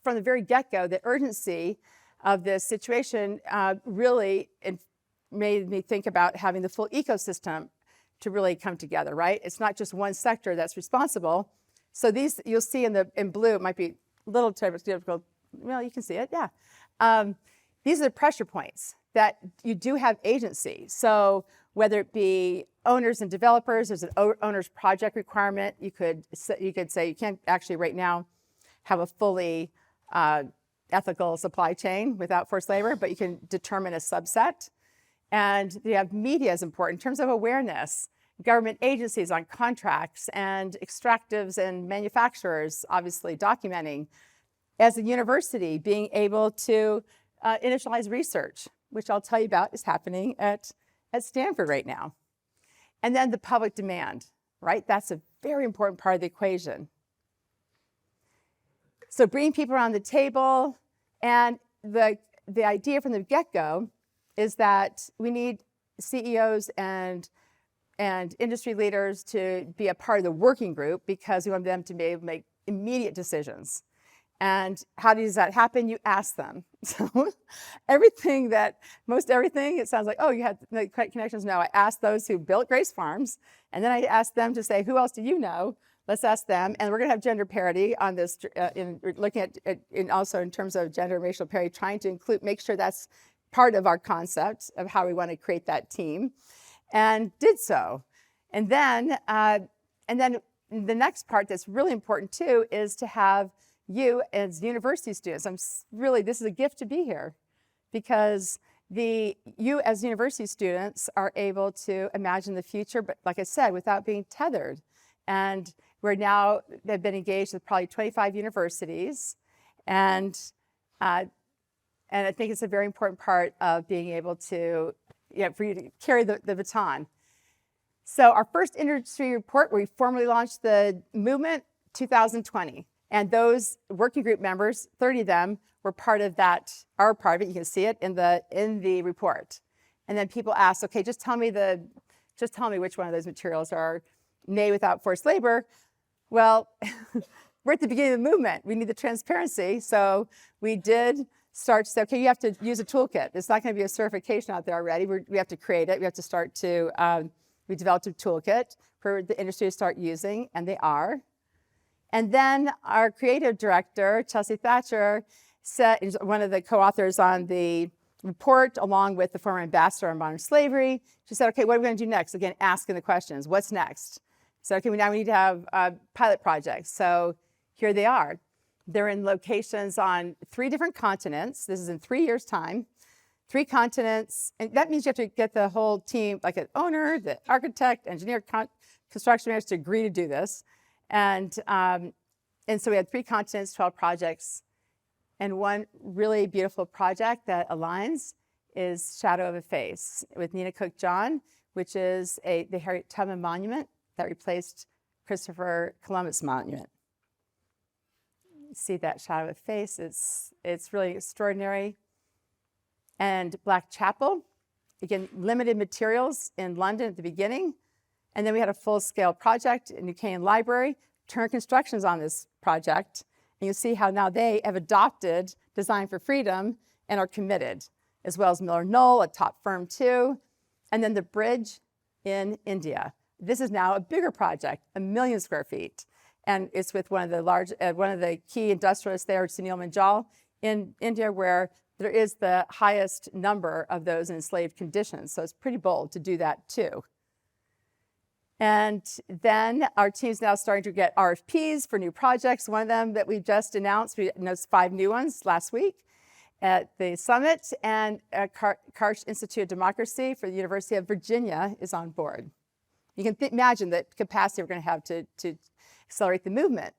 from the very get-go, the urgency of this situation really made me think about having the full ecosystem to really come together, right? It's not just one sector that's responsible. So these, you'll see in blue, it might be a little difficult. Well, you can see it, yeah. These are the pressure points that you do have agency. So whether it be owners and developers, there's an owner's project requirement. You could say you can't actually right now have a fully ethical supply chain without forced labor, but you can determine a subset. And you have media is important in terms of awareness. Government agencies on contracts and extractives and manufacturers, obviously documenting. As a university, being able to initialize research, which I'll tell you about is happening at Stanford right now. And then the public demand, right? That's a very important part of the equation. So bringing people around the table, and the idea from the get-go is that we need CEOs and industry leaders to be a part of the working group because we want them to be able to make immediate decisions. And how does that happen? You ask them. So most everything, it sounds like, oh, you had the connections. No, I asked those who built Grace Farms, and then I asked them to say, who else do you know? Let's ask them. And we're going to have gender parity on this, looking at also in terms of gender and racial parity, trying to make sure that's part of our concept of how we want to create that team, and did so. And then the next part that's really important too is to have you as university students. This is a gift to be here, because you as university students are able to imagine the future, but like I said, without being tethered. And they've been engaged with probably 25 universities, and I think it's a very important part of being able to, for you to carry the baton. So our first industry report, where we formally launched the movement, 2020. And those working group members, 30 of them, were part of that, are part of it. You can see it in the report. And then people ask, okay, just tell me which one of those materials are made without forced labor. Well, we're at the beginning of the movement. We need the transparency. So we did start to say, okay, you have to use a toolkit. It's not going to be a certification out there already. We have to create it. We have to start to, we developed a toolkit for the industry to start using, and they are. And then our creative director, Chelsea Thatcher, is one of the co-authors on the report, along with the former ambassador on modern slavery. She said, okay, what are we going to do next? Again, asking the questions. What's next? So, okay, now we need to have pilot projects. So here they are. They're in locations on 3 different continents. This is in 3 years' time. 3 continents. And that means you have to get the whole team, like an owner, the architect, engineer, construction manager, to agree to do this. And so we had 3 continents, 12 projects, and one really beautiful project that aligns is Shadow of a Face with Nina Cook John, which is the Harriet Tubman Monument that replaced Christopher Columbus Monument. You see that Shadow of a Face, it's really extraordinary. And Black Chapel, again, limited materials in London at the beginning. And then we had a full-scale project in New Canaan Library. Turner Construction's on this project. And you'll see how now they have adopted Design for Freedom and are committed, as well as Miller Knoll, a top firm too. And then the bridge in India. This is now a bigger project, 1 million square feet. And it's with one of the key industrialists there, Sunil Manjal, in India, where there is the highest number of those in enslaved conditions. So it's pretty bold to do that too. And then our team's now starting to get RFPs for new projects. One of them that we just announced, we announced 5 new ones last week at the summit, and Karsh Institute of Democracy for the University of Virginia is on board. You can imagine the capacity we're going to have to accelerate the movement.